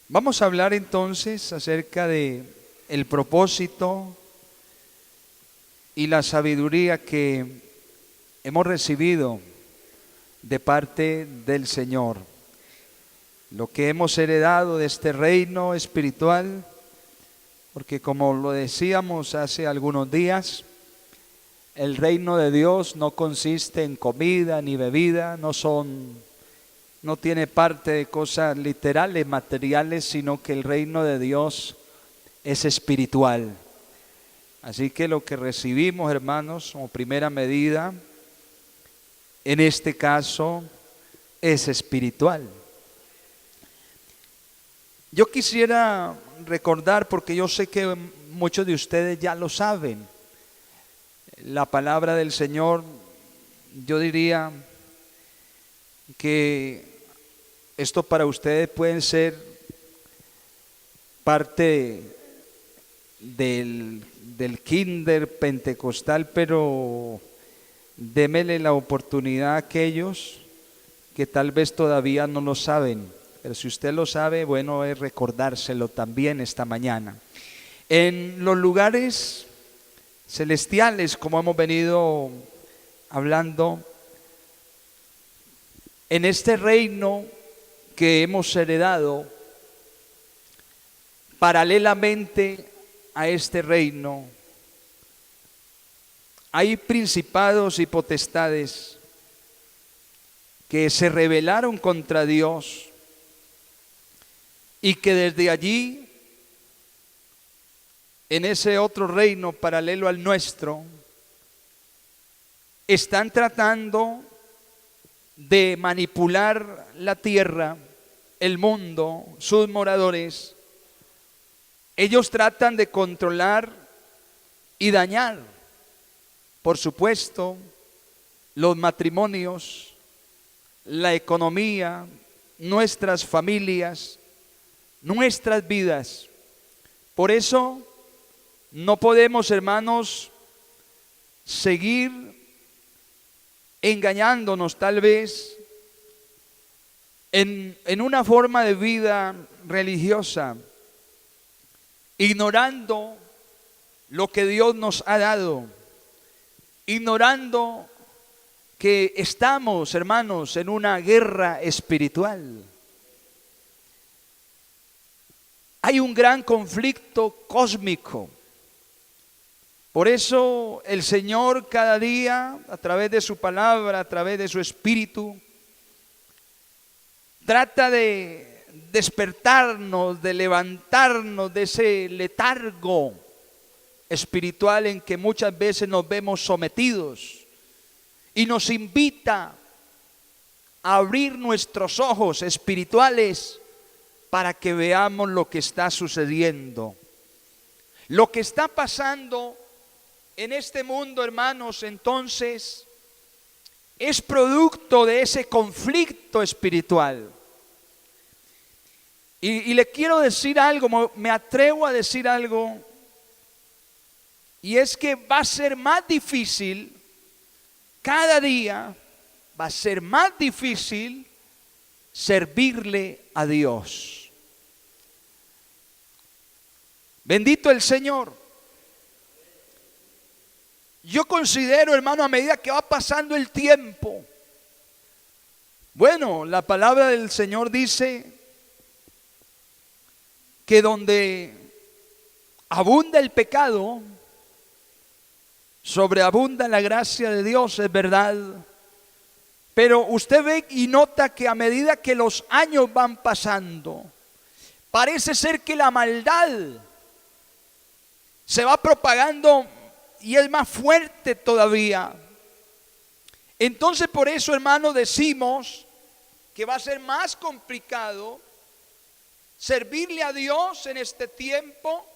Vamos a hablar entonces acerca de el propósito y la sabiduría que hemos recibido de parte del Señor. Lo que hemos heredado de este reino espiritual, porque como lo decíamos hace algunos días, el reino de Dios no consiste en comida ni bebida, no tiene parte de cosas literales, materiales, sino que el reino de Dios es espiritual. Así que lo que recibimos, hermanos, como primera medida, en este caso, es espiritual. Yo quisiera recordar, porque yo sé que muchos de ustedes ya lo saben, la palabra del Señor, yo diría que esto para ustedes puede ser parte del kinder pentecostal, pero démele la oportunidad a aquellos que tal vez todavía no lo saben. Pero si usted lo sabe, bueno es recordárselo también esta mañana. En los lugares celestiales, como hemos venido hablando, en este reino que hemos heredado, paralelamente a este reino, hay principados y potestades que se rebelaron contra Dios y que desde allí, en ese otro reino paralelo al nuestro, están tratando de manipular la tierra, el mundo, sus moradores. Ellos tratan de controlar y dañar, por supuesto, los matrimonios, la economía, nuestras familias, nuestras vidas. Por eso no podemos, hermanos, seguir engañándonos tal vez en una forma de vida religiosa, ignorando lo que Dios nos ha dado, ignorando que estamos, hermanos, en una guerra espiritual. Hay un gran conflicto cósmico. Por eso el Señor cada día, a través de su palabra, a través de su espíritu, trata de despertarnos, de levantarnos de ese letargo espiritual en que muchas veces nos vemos sometidos, y nos invita a abrir nuestros ojos espirituales para que veamos lo que está sucediendo. Lo que está pasando en este mundo, hermanos, entonces, es producto de ese conflicto espiritual. Y le quiero decir algo, me atrevo a decir algo, y es que va a ser más difícil, cada día va a ser más difícil servirle a Dios. Bendito el Señor. Yo considero, hermano, a medida que va pasando el tiempo, bueno, la palabra del Señor dice que donde abunda el pecado, sobreabunda la gracia de Dios, es verdad. Pero usted ve y nota que a medida que los años van pasando, parece ser que la maldad se va propagando y es más fuerte todavía. Entonces por eso, hermano, decimos que va a ser más complicado servirle a Dios en este tiempo.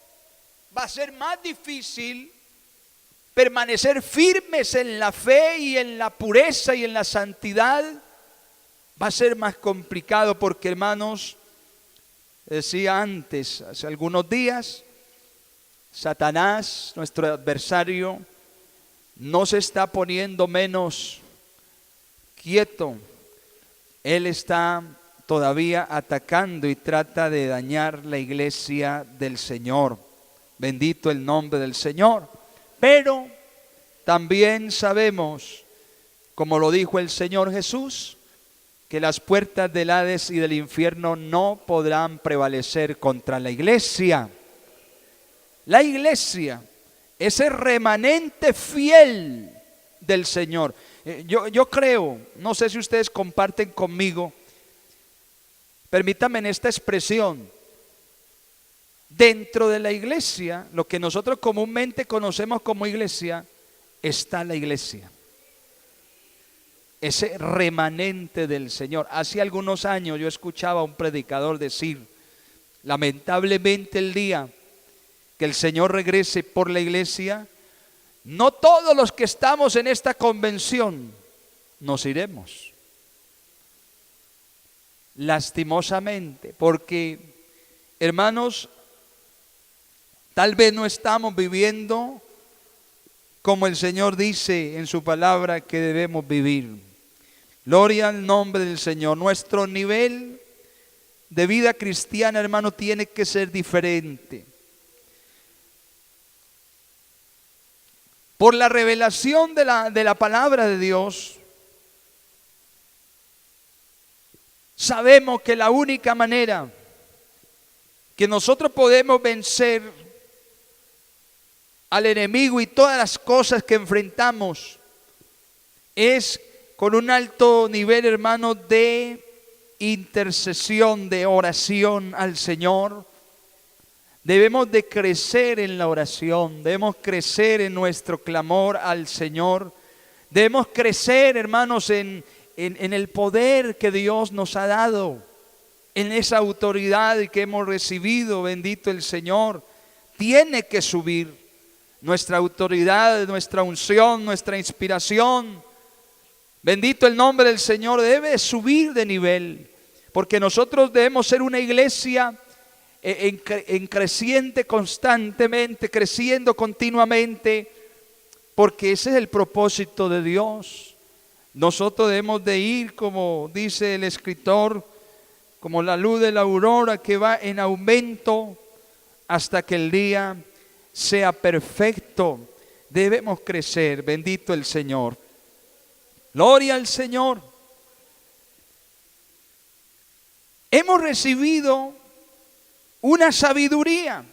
Va a ser más difícil permanecer firmes en la fe y en la pureza y en la santidad. Va a ser más complicado porque, hermanos, decía antes, hace algunos días, Satanás, nuestro adversario, no se está poniendo menos quieto. Él está todavía atacando y trata de dañar la iglesia del Señor. Bendito el nombre del Señor. Pero también sabemos, como lo dijo el Señor Jesús, que las puertas del Hades y del infierno no podrán prevalecer contra la iglesia. La iglesia, ese remanente fiel del Señor. Yo creo, no sé si ustedes comparten conmigo, permítanme en esta expresión, dentro de la iglesia, lo que nosotros comúnmente conocemos como iglesia, está la iglesia. Ese remanente del Señor. Hace algunos años yo escuchaba a un predicador decir, lamentablemente el día que el Señor regrese por la iglesia, no todos los que estamos en esta convención nos iremos. Lastimosamente, porque, hermanos, tal vez no estamos viviendo como el Señor dice en su palabra que debemos vivir. Gloria al nombre del Señor. Nuestro nivel de vida cristiana, hermano, tiene que ser diferente. Por la revelación de la palabra de Dios, sabemos que la única manera que nosotros podemos vencer al enemigo y todas las cosas que enfrentamos es con un alto nivel, hermano, de intercesión, de oración al Señor. Debemos de crecer en la oración, debemos crecer en nuestro clamor al Señor. Debemos crecer, hermanos, en el poder que Dios nos ha dado, en esa autoridad que hemos recibido, bendito el Señor. Tiene que subir nuestra autoridad, nuestra unción, nuestra inspiración. Bendito el nombre del Señor, debe subir de nivel, porque nosotros debemos ser una iglesia en creciente constantemente, creciendo continuamente, porque ese es el propósito de Dios. Nosotros debemos de ir, como dice el escritor, como la luz de la aurora que va en aumento hasta que el día sea perfecto. Debemos crecer, bendito el Señor. Gloria al Señor. Hemos recibido una sabiduría.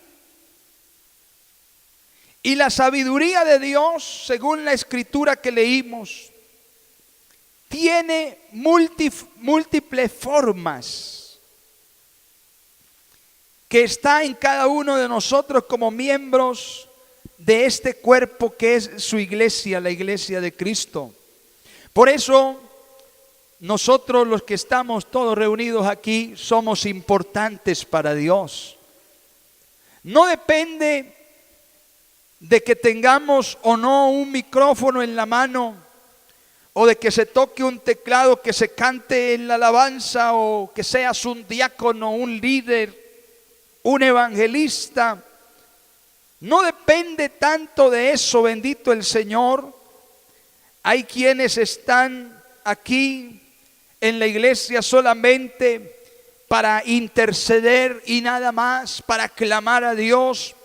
Y la sabiduría de Dios, según la escritura que leímos, tiene múltiples formas que está en cada uno de nosotros como miembros de este cuerpo que es su iglesia, la iglesia de Cristo. Por eso nosotros los que estamos todos reunidos aquí somos importantes para Dios. No depende de que tengamos o no un micrófono en la mano, o de que se toque un teclado, que se cante en la alabanza, o que seas un diácono, un líder, un evangelista. No depende tanto de eso, bendito el Señor. Hay quienes están aquí en la iglesia solamente para interceder y nada más, para clamar a Dios.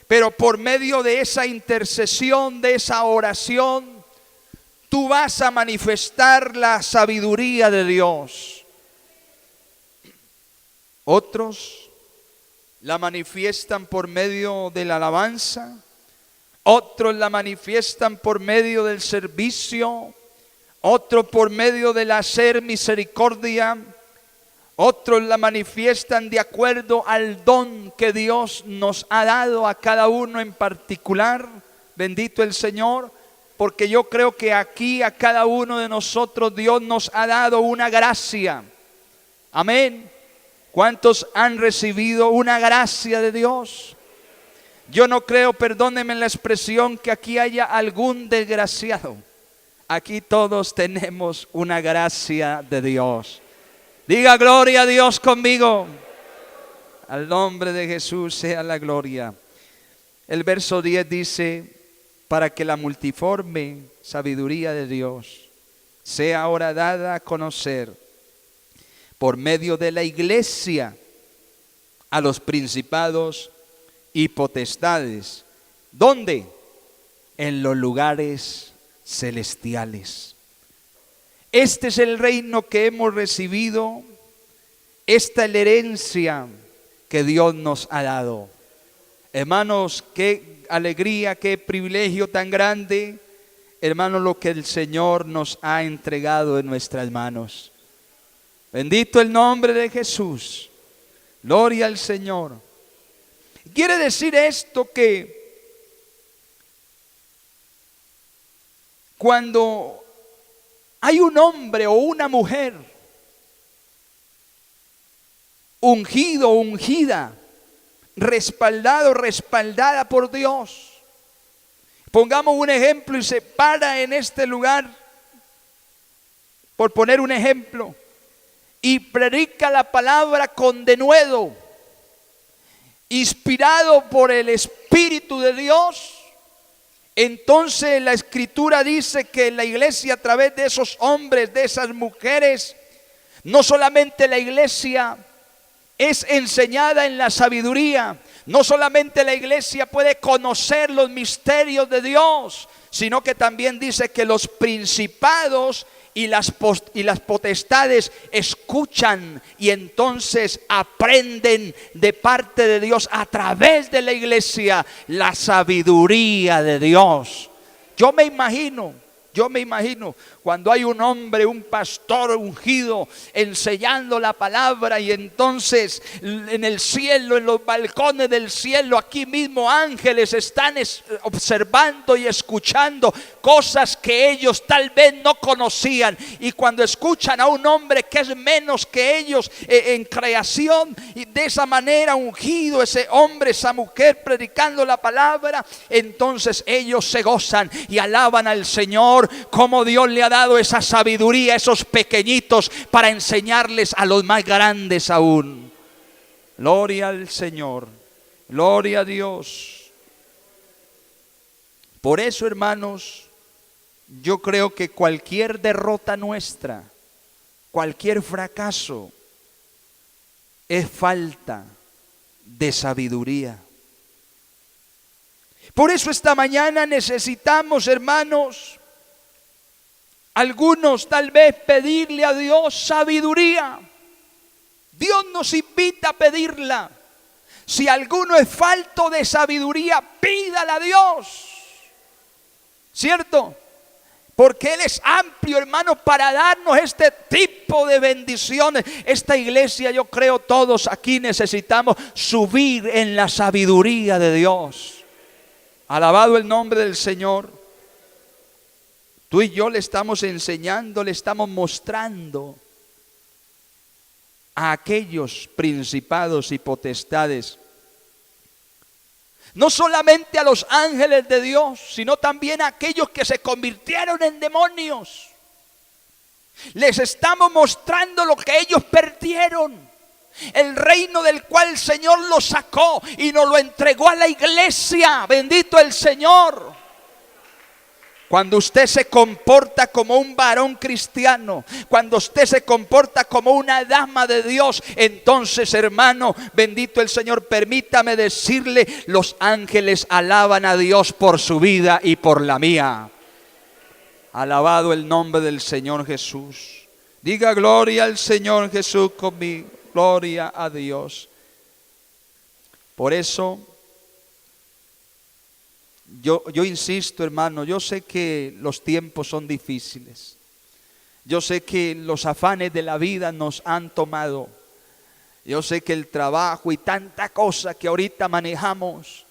Pero por medio de esa intercesión, de esa oración, tú vas a manifestar la sabiduría de Dios. Otros la manifiestan por medio de la alabanza, otros la manifiestan por medio del servicio, otros por medio del hacer misericordia, otros la manifiestan de acuerdo al don que Dios nos ha dado a cada uno en particular. Bendito el Señor, porque yo creo que aquí a cada uno de nosotros Dios nos ha dado una gracia. Amén. ¿Cuántos han recibido una gracia de Dios? Yo no creo, perdónenme la expresión, que aquí haya algún desgraciado. Aquí todos tenemos una gracia de Dios. Diga gloria a Dios conmigo. Al nombre de Jesús sea la gloria. El verso 10 dice: para que la multiforme sabiduría de Dios sea ahora dada a conocer por medio de la iglesia a los principados y potestades. ¿Dónde? En los lugares celestiales. Este es el reino que hemos recibido. Esta es la herencia que Dios nos ha dado. Hermanos, qué alegría, qué privilegio tan grande, hermanos, lo que el Señor nos ha entregado en nuestras manos. Bendito el nombre de Jesús. Gloria al Señor. Quiere decir esto que cuando hay un hombre o una mujer ungido o ungida, respaldado, respaldada por Dios. Pongamos un ejemplo y se para en este lugar, por poner un ejemplo, y predica la palabra con denuedo, inspirado por el Espíritu de Dios. Entonces la Escritura dice que la iglesia, a través de esos hombres, de esas mujeres, no solamente la iglesia es enseñada en la sabiduría, no solamente la iglesia puede conocer los misterios de Dios, sino que también dice que los principados y las potestades escuchan y entonces aprenden de parte de Dios a través de la iglesia la sabiduría de Dios. Yo me imagino cuando hay un hombre, un pastor ungido, enseñando la palabra, y entonces en el cielo, en los balcones del cielo, aquí mismo ángeles están observando y escuchando cosas que ellos tal vez no conocían. Y cuando escuchan a un hombre que es menos que ellos en creación, y de esa manera ungido ese hombre, esa mujer predicando la palabra, entonces ellos se gozan y alaban al Señor, como Dios le ha dado esa sabiduría a esos pequeñitos para enseñarles a los más grandes aún. Gloria al Señor, gloria a Dios. Por eso, hermanos, yo creo que cualquier derrota nuestra, cualquier fracaso, es falta de sabiduría. Por eso esta mañana necesitamos, hermanos, algunos tal vez pedirle a Dios sabiduría. Dios nos invita a pedirla. Si alguno es falto de sabiduría, pídala a Dios. ¿Cierto? Porque Él es amplio, hermano, para darnos este tipo de bendiciones. Esta iglesia, yo creo, todos aquí necesitamos subir en la sabiduría de Dios. Alabado el nombre del Señor. Tú y yo le estamos enseñando, le estamos mostrando a aquellos principados y potestades, no solamente a los ángeles de Dios, sino también a aquellos que se convirtieron en demonios. Les estamos mostrando lo que ellos perdieron, el reino del cual el Señor los sacó y nos lo entregó a la iglesia. Bendito el Señor. Cuando usted se comporta como un varón cristiano, cuando usted se comporta como una dama de Dios, entonces, hermano, bendito el Señor, permítame decirle, los ángeles alaban a Dios por su vida y por la mía. Alabado el nombre del Señor Jesús. Diga gloria al Señor Jesús conmigo, gloria a Dios. Por eso Yo insisto, hermano, yo sé que los tiempos son difíciles. Yo sé que los afanes de la vida nos han tomado. Yo sé que el trabajo y tanta cosa que ahorita manejamos,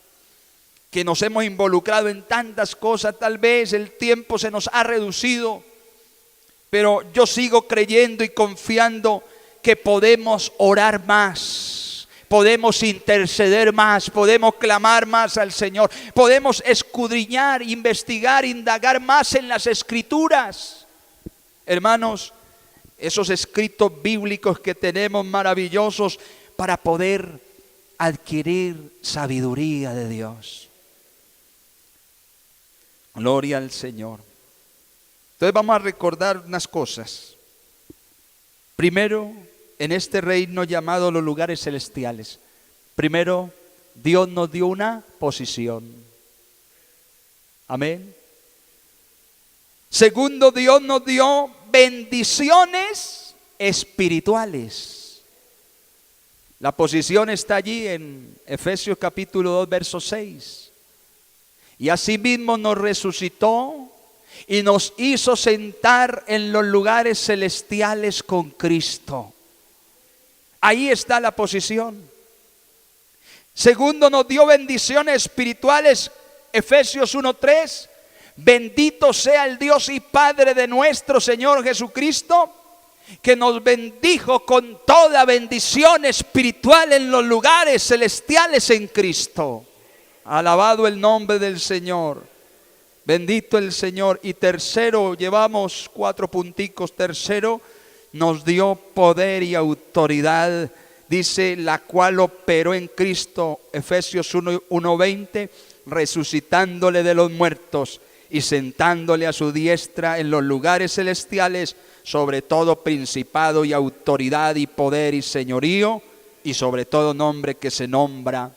que nos hemos involucrado en tantas cosas, tal vez el tiempo se nos ha reducido. Pero yo sigo creyendo y confiando que podemos orar más. Podemos interceder más, podemos clamar más al Señor, podemos escudriñar, investigar, indagar más en las Escrituras. Hermanos, esos escritos bíblicos que tenemos maravillosos para poder adquirir sabiduría de Dios. Gloria al Señor. Entonces vamos a recordar unas cosas. Primero, en este reino llamado los lugares celestiales. Primero, Dios nos dio una posición. Amén. Segundo, Dios nos dio bendiciones espirituales. La posición está allí en Efesios capítulo 2, verso 6. Y asimismo nos resucitó y nos hizo sentar en los lugares celestiales con Cristo. Ahí está la posición. Segundo, nos dio bendiciones espirituales. Efesios 1:3. Bendito sea el Dios y Padre de nuestro Señor Jesucristo, que nos bendijo con toda bendición espiritual en los lugares celestiales en Cristo. Alabado el nombre del Señor. Bendito el Señor. Y tercero, llevamos 4 punticos. Tercero, nos dio poder y autoridad, dice, la cual operó en Cristo, Efesios 1:20, resucitándole de los muertos y sentándole a su diestra en los lugares celestiales, sobre todo principado y autoridad y poder y señorío, y sobre todo nombre que se nombra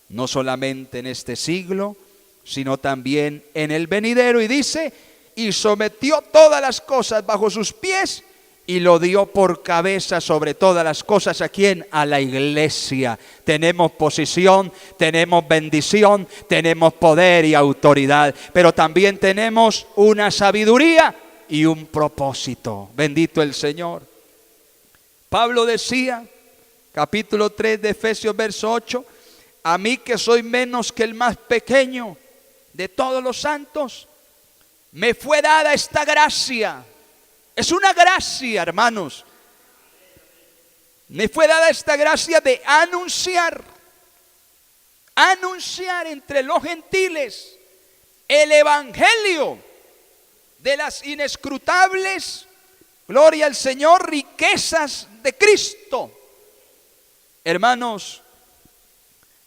no solamente en este siglo, sino también en el venidero. Y dice, y sometió todas las cosas bajo sus pies, y lo dio por cabeza sobre todas las cosas. ¿A quién? A la iglesia. Tenemos posición, tenemos bendición, tenemos poder y autoridad, pero también tenemos una sabiduría y un propósito. Bendito el Señor. Pablo decía, capítulo 3 de Efesios, verso 8, a mí que soy menos que el más pequeño de todos los santos, me fue dada esta gracia. Es una gracia, hermanos. Me fue dada esta gracia de anunciar entre los gentiles el evangelio de las inescrutables, gloria al Señor, riquezas de Cristo. Hermanos,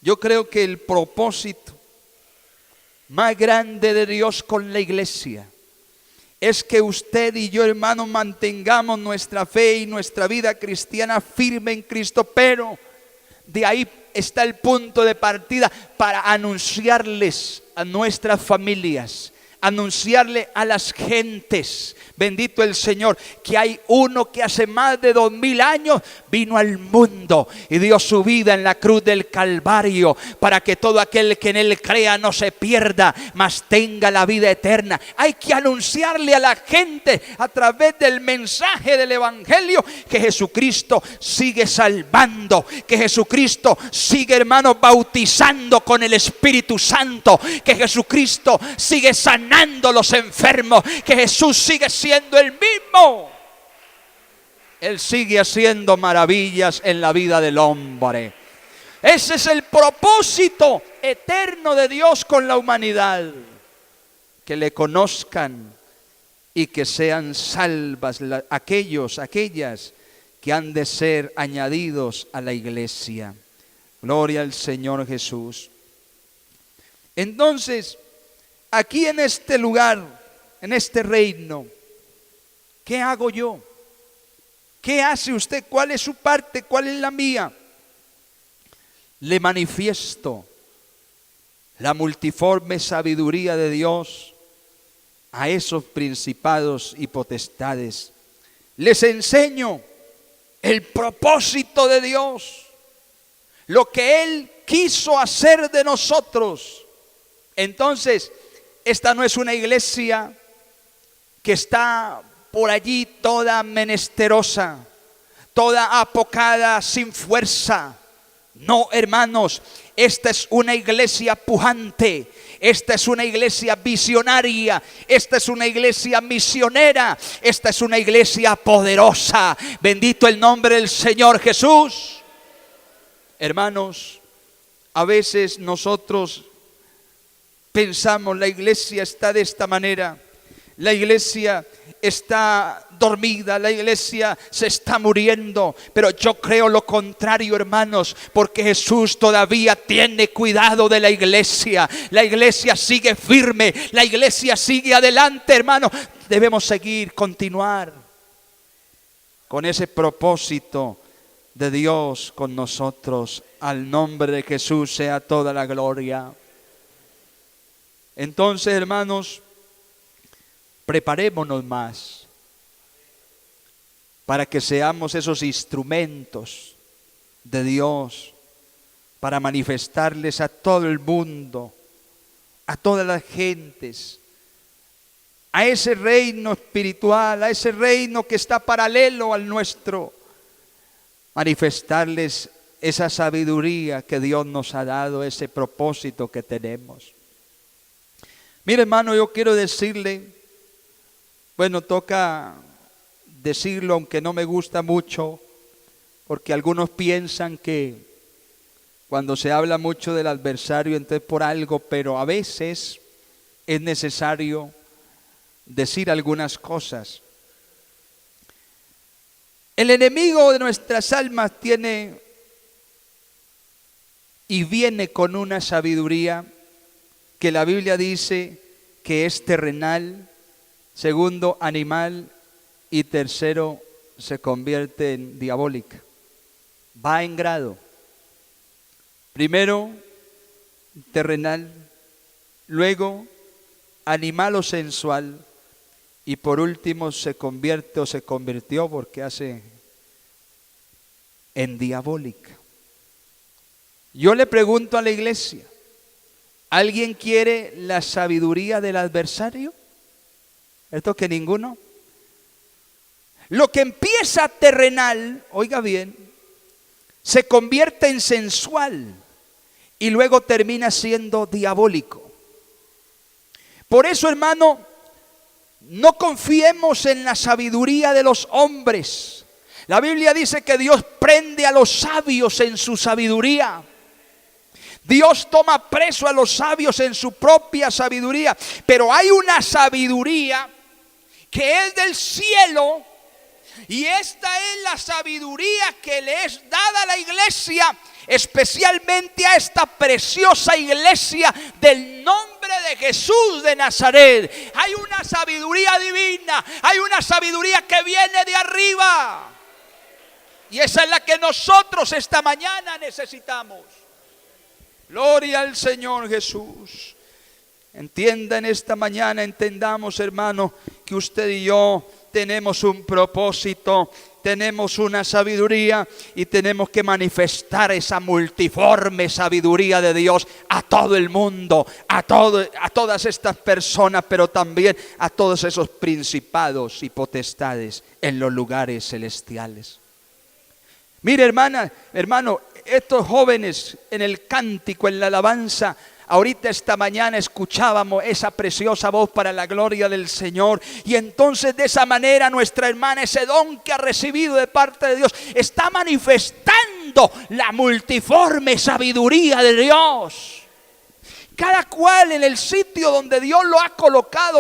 yo creo que el propósito más grande de Dios con la iglesia es que usted y yo, hermanos, mantengamos nuestra fe y nuestra vida cristiana firme en Cristo, pero de ahí está el punto de partida para anunciarles a nuestras familias, anunciarle a las gentes, bendito el Señor, que hay uno que hace más de 2000 años vino al mundo y dio su vida en la cruz del Calvario para que todo aquel que en él crea no se pierda, mas tenga la vida eterna. Hay que anunciarle a la gente a través del mensaje del evangelio que Jesucristo sigue salvando, que Jesucristo sigue, hermanos, bautizando con el Espíritu Santo, que Jesucristo sigue sanando a los enfermos, que Jesús sigue siendo el mismo. Él sigue haciendo maravillas en la vida del hombre. Ese es el propósito eterno de Dios con la humanidad, que le conozcan y que sean salvas aquellas que han de ser añadidos a la iglesia. Gloria al Señor Jesús. Entonces, aquí en este lugar, en este reino, ¿qué hago yo? ¿Qué hace usted? ¿Cuál es su parte? ¿Cuál es la mía? Le manifiesto la multiforme sabiduría de Dios a esos principados y potestades. Les enseño el propósito de Dios, lo que Él quiso hacer de nosotros. Entonces, esta no es una iglesia que está por allí toda menesterosa, toda apocada, sin fuerza. No, hermanos, esta es una iglesia pujante, esta es una iglesia visionaria, esta es una iglesia misionera, esta es una iglesia poderosa. Bendito el nombre del Señor Jesús. Hermanos, a veces nosotros pensamos, la iglesia está de esta manera, la iglesia está dormida, la iglesia se está muriendo, pero yo creo lo contrario, hermanos, porque Jesús todavía tiene cuidado de la iglesia sigue firme, la iglesia sigue adelante, hermanos. Debemos continuar con ese propósito de Dios con nosotros. Al nombre de Jesús sea toda la gloria. Entonces, hermanos, preparémonos más para que seamos esos instrumentos de Dios para manifestarles a todo el mundo, a todas las gentes, a ese reino espiritual, a ese reino que está paralelo al nuestro, manifestarles esa sabiduría que Dios nos ha dado, ese propósito que tenemos. Mire, hermano, yo quiero decirle, bueno, toca decirlo aunque no me gusta mucho, porque algunos piensan que cuando se habla mucho del adversario, entonces por algo, pero a veces es necesario decir algunas cosas. El enemigo de nuestras almas tiene y viene con una sabiduría que la Biblia dice que es terrenal, segundo animal y tercero se convierte en diabólica. Va en grado. Primero terrenal, luego animal o sensual y por último se convierte o se convirtió porque hace en diabólica. Yo le pregunto a la iglesia, ¿alguien quiere la sabiduría del adversario? ¿Esto que ninguno? Lo que empieza terrenal, oiga bien, se convierte en sensual y luego termina siendo diabólico. Por eso, hermano, no confiemos en la sabiduría de los hombres. La Biblia dice que Dios prende a los sabios en su sabiduría. Dios toma preso a los sabios en su propia sabiduría. Pero hay una sabiduría que es del cielo. Y esta es la sabiduría que le es dada a la iglesia, especialmente a esta preciosa iglesia del nombre de Jesús de Nazaret. Hay una sabiduría divina, hay una sabiduría que viene de arriba. Y esa es la que nosotros esta mañana necesitamos. Gloria al Señor Jesús. Entienda en esta mañana, entendamos, hermano, que usted y yo tenemos un propósito, tenemos una sabiduría y tenemos que manifestar esa multiforme sabiduría de Dios a todo el mundo, a todas estas personas, pero también a todos esos principados y potestades en los lugares celestiales. Mire, hermano, estos jóvenes en el cántico, en la alabanza, ahorita esta mañana escuchábamos esa preciosa voz para la gloria del Señor. Y entonces de esa manera nuestra hermana, ese don que ha recibido de parte de Dios, está manifestando la multiforme sabiduría de Dios. Cada cual en el sitio donde Dios lo ha colocado,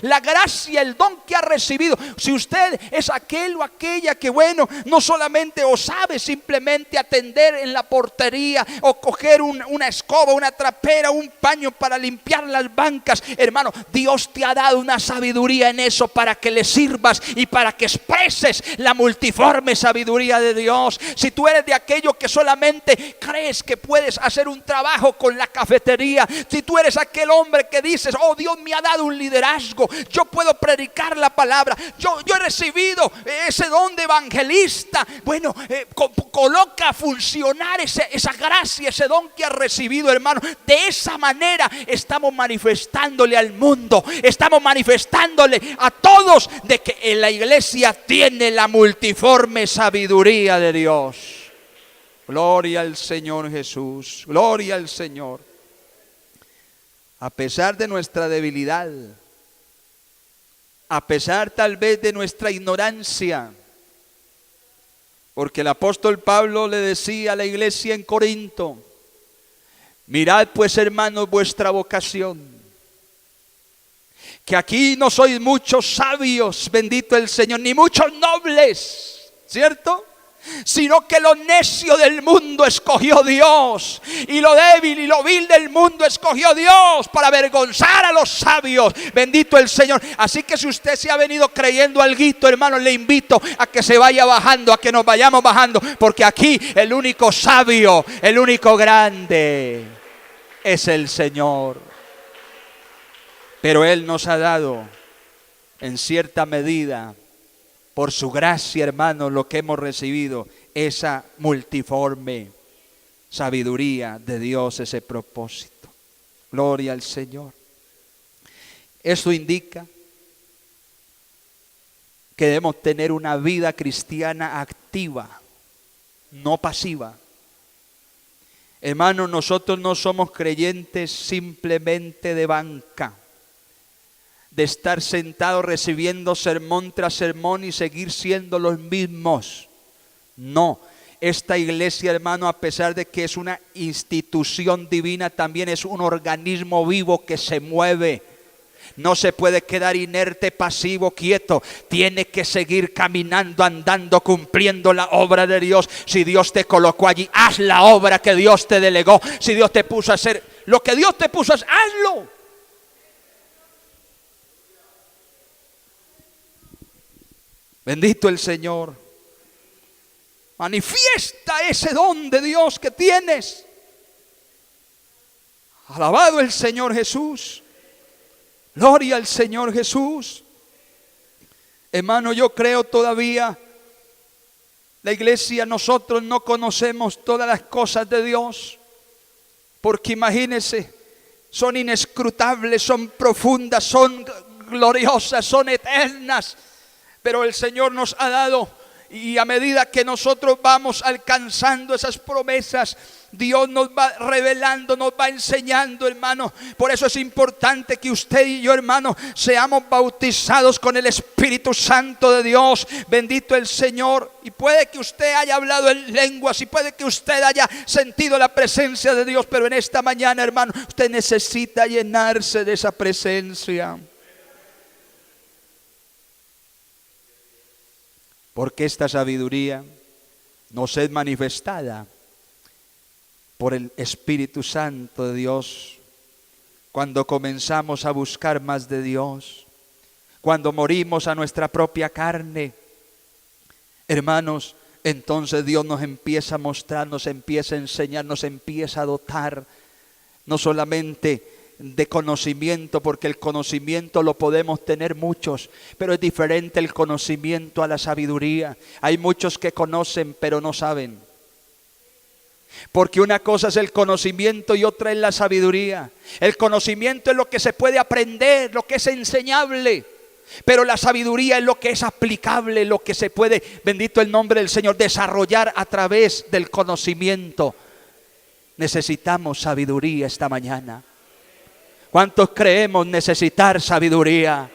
la gracia, el don que ha recibido. Si usted es aquel o aquella que, bueno, no solamente o sabe simplemente atender en la portería o coger una escoba, una trapera, un paño para limpiar las bancas, hermano, Dios te ha dado una sabiduría en eso para que le sirvas y para que expreses la multiforme sabiduría de Dios. Si tú eres de aquello que solamente crees que puedes hacer un trabajo con la cafetería, si tú eres aquel hombre que dices, oh, Dios me ha dado un liderazgo, yo puedo predicar la palabra, yo he recibido ese don de evangelista, bueno, coloca a funcionar esa gracia, ese don que has recibido, hermano. De esa manera estamos manifestándole al mundo, estamos manifestándole a todos de que en la iglesia tiene la multiforme sabiduría de Dios. Gloria al Señor Jesús, gloria al Señor. A pesar de nuestra debilidad, a pesar tal vez de nuestra ignorancia, porque el apóstol Pablo le decía a la iglesia en Corinto, mirad pues, hermanos, vuestra vocación, que aquí no sois muchos sabios, bendito el Señor, ni muchos nobles, ¿cierto? sino que lo necio del mundo escogió Dios, y lo débil y lo vil del mundo escogió Dios para avergonzar a los sabios. Bendito el Señor. Así que si usted se ha venido creyendo alguito, hermano, le invito a que se vaya bajando, a que nos vayamos bajando, porque aquí el único sabio, el único grande es el Señor. Pero Él nos ha dado en cierta medida, por su gracia, hermano, lo que hemos recibido, esa multiforme sabiduría de Dios, ese propósito. Gloria al Señor. Eso indica que debemos tener una vida cristiana activa, no pasiva. Hermano, nosotros no somos creyentes simplemente de banca, de estar sentados recibiendo sermón tras sermón y seguir siendo los mismos. No, esta iglesia, hermano, a pesar de que es una institución divina, también es un organismo vivo que se mueve. No se puede quedar inerte, pasivo, quieto. Tiene que seguir caminando, andando, cumpliendo la obra de Dios. Si Dios te colocó allí, haz la obra que Dios te delegó. Si Dios te puso a hacer lo que Dios te puso a hacer, hazlo. Bendito el Señor. Manifiesta ese don de Dios que tienes. Alabado el Señor Jesús. Gloria al Señor Jesús. Hermano, yo creo todavía, la iglesia, nosotros no conocemos todas las cosas de Dios. Porque imagínense, son inescrutables, son profundas, son gloriosas, son eternas. Pero el Señor nos ha dado, y a medida que nosotros vamos alcanzando esas promesas, Dios nos va revelando, nos va enseñando, hermano. Por eso es importante que usted y yo, hermano, seamos bautizados con el Espíritu Santo de Dios. Bendito el Señor. Y puede que usted haya hablado en lenguas, y puede que usted haya sentido la presencia de Dios, pero en esta mañana, hermano, usted necesita llenarse de esa presencia. Porque esta sabiduría nos es manifestada por el Espíritu Santo de Dios. Cuando comenzamos a buscar más de Dios, cuando morimos a nuestra propia carne, hermanos, entonces Dios nos empieza a mostrar, nos empieza a enseñar, nos empieza a dotar, no solamente de conocimiento, porque el conocimiento lo podemos tener muchos, pero es diferente el conocimiento a la sabiduría. Hay muchos que conocen pero no saben, porque una cosa es el conocimiento y otra es la sabiduría. El conocimiento es lo que se puede aprender, lo que es enseñable, pero la sabiduría es lo que es aplicable, lo que se puede, bendito el nombre del Señor, desarrollar a través del conocimiento. Necesitamos sabiduría esta mañana. ¿Cuántos creemos necesitar sabiduría?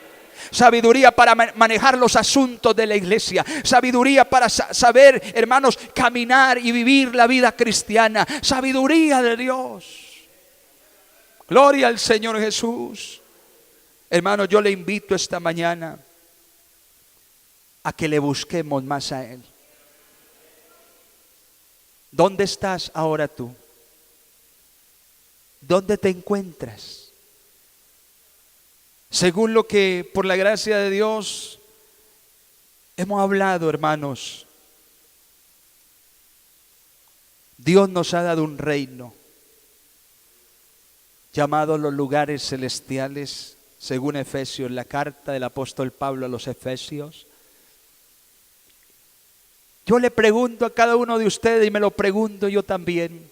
Sabiduría para manejar los asuntos de la iglesia. Sabiduría para saber, hermanos, caminar y vivir la vida cristiana. Sabiduría de Dios. Gloria al Señor Jesús. Hermanos, yo le invito esta mañana a que le busquemos más a Él. ¿Dónde estás ahora tú? ¿Dónde te encuentras? Según lo que por la gracia de Dios hemos hablado, hermanos, Dios nos ha dado un reino llamado los lugares celestiales, según Efesios, la carta del apóstol Pablo a los Efesios. Yo le pregunto a cada uno de ustedes, y me lo pregunto yo también,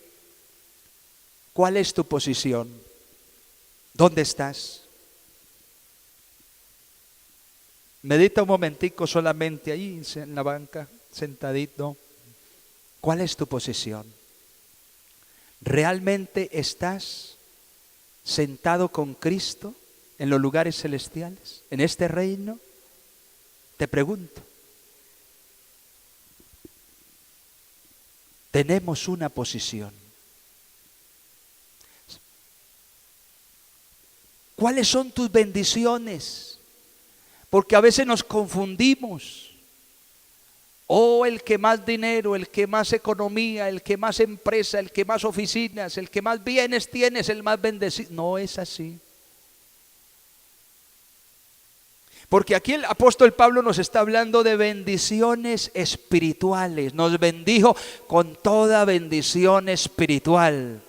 ¿cuál es tu posición? ¿Dónde estás? Medita un momentico solamente ahí en la banca, sentadito. ¿Cuál es tu posición? ¿Realmente estás sentado con Cristo en los lugares celestiales, en este reino? Te pregunto. Tenemos una posición. ¿Cuáles son tus bendiciones? Porque a veces nos confundimos. Oh, el que más dinero, el que más economía, el que más empresa, el que más oficinas, el que más bienes tiene es el más bendecido. No es así. Porque aquí el apóstol Pablo nos está hablando de bendiciones espirituales. Nos bendijo con toda bendición espiritual.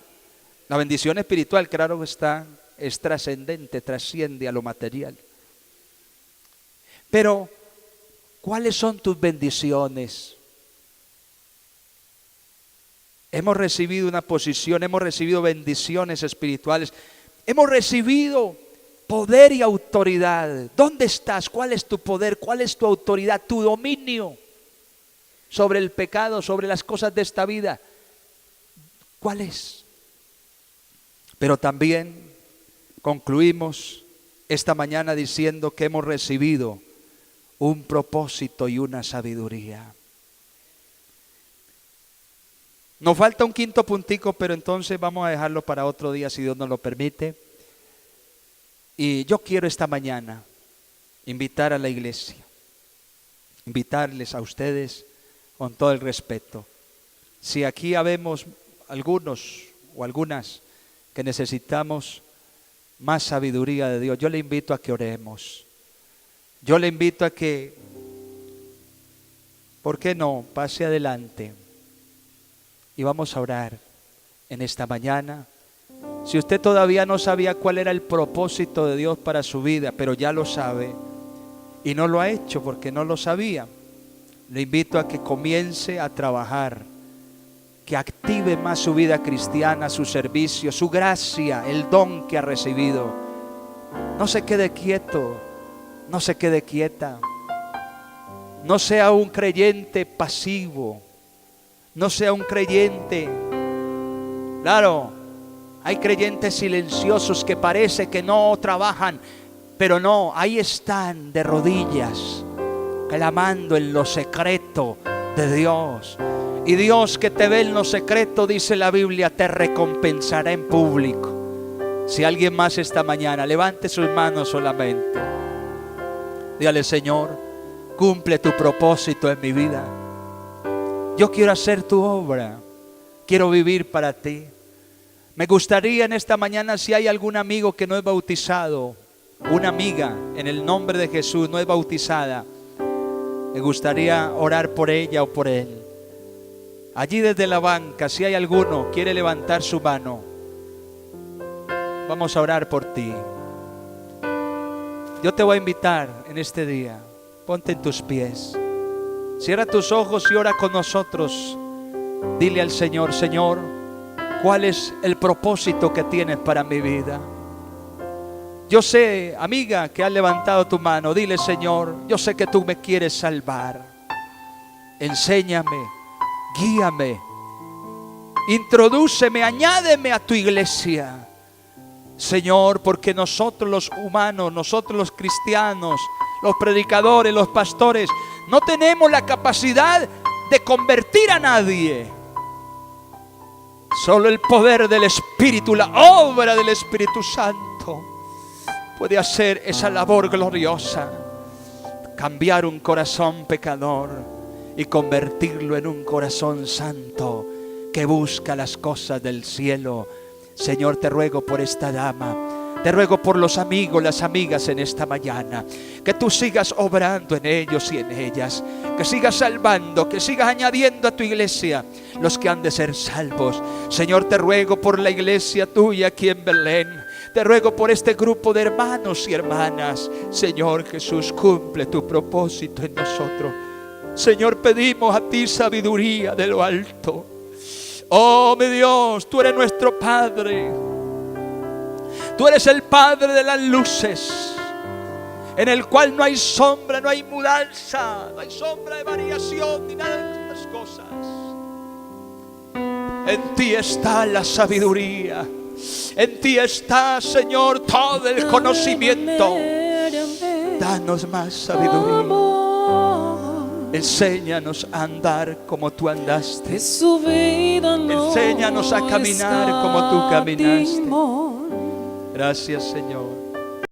La bendición espiritual, claro está, es trascendente, trasciende a lo material. Pero, ¿cuáles son tus bendiciones? Hemos recibido una posición, hemos recibido bendiciones espirituales, hemos recibido poder y autoridad. ¿Dónde estás? ¿Cuál es tu poder? ¿Cuál es tu autoridad? Tu dominio sobre el pecado, sobre las cosas de esta vida. ¿Cuál es? Pero también concluimos esta mañana diciendo que hemos recibido un propósito y una sabiduría. Nos falta un quinto puntico, pero entonces vamos a dejarlo para otro día si Dios nos lo permite. Y yo quiero esta mañana invitar a la iglesia, invitarles a ustedes con todo el respeto. Si aquí habemos algunos o algunas que necesitamos más sabiduría de Dios, yo le invito a que oremos. Yo le invito a que, ¿por qué no?, pase adelante y vamos a orar en esta mañana. Si usted todavía no sabía cuál era el propósito de Dios para su vida, pero ya lo sabe y no lo ha hecho porque no lo sabía, le invito a que comience a trabajar, que active más su vida cristiana, su servicio, su gracia, el don que ha recibido. No se quede quieto, no se quede quieta, no sea un creyente pasivo, no sea un creyente, claro, hay creyentes silenciosos que parece que no trabajan, pero no, ahí están de rodillas, clamando en lo secreto de Dios. Y Dios que te ve en lo secreto, dice la Biblia, te recompensará en público. Si alguien más esta mañana, levante sus manos solamente. Dígale: Señor, cumple tu propósito en mi vida. Yo quiero hacer tu obra, quiero vivir para ti. Me gustaría en esta mañana, si hay algún amigo que no es bautizado, una amiga en el nombre de Jesús no es bautizada, me gustaría orar por ella o por él. Allí desde la banca, si hay alguno quiere levantar su mano, vamos a orar por ti. Yo te voy a invitar en este día, ponte en tus pies, cierra tus ojos y ora con nosotros. Dile al Señor: Señor, ¿cuál es el propósito que tienes para mi vida? Yo sé, amiga, que has levantado tu mano. Dile: Señor, yo sé que tú me quieres salvar. Enséñame, guíame, introdúceme, añádeme a tu iglesia. Señor, porque nosotros los humanos, nosotros los cristianos, los predicadores, los pastores, no tenemos la capacidad de convertir a nadie. Solo el poder del Espíritu, la obra del Espíritu Santo puede hacer esa labor gloriosa, cambiar un corazón pecador y convertirlo en un corazón santo que busca las cosas del cielo. Señor, te ruego por esta dama, te ruego por los amigos, las amigas en esta mañana, que tú sigas obrando en ellos y en ellas, que sigas salvando, que sigas añadiendo a tu iglesia los que han de ser salvos. Señor, te ruego por la iglesia tuya aquí en Belén, te ruego por este grupo de hermanos y hermanas. Señor Jesús, cumple tu propósito en nosotros. Señor, pedimos a ti sabiduría de lo alto. Oh, mi Dios, tú eres nuestro Padre. Tú eres el Padre de las luces, en el cual no hay sombra, no hay mudanza, no hay sombra de variación ni nada de estas cosas. En ti está la sabiduría. En ti está, Señor, todo el conocimiento. Danos más sabiduría. Enséñanos a andar como tú andaste. Enséñanos a caminar como tú caminaste. Gracias, Señor.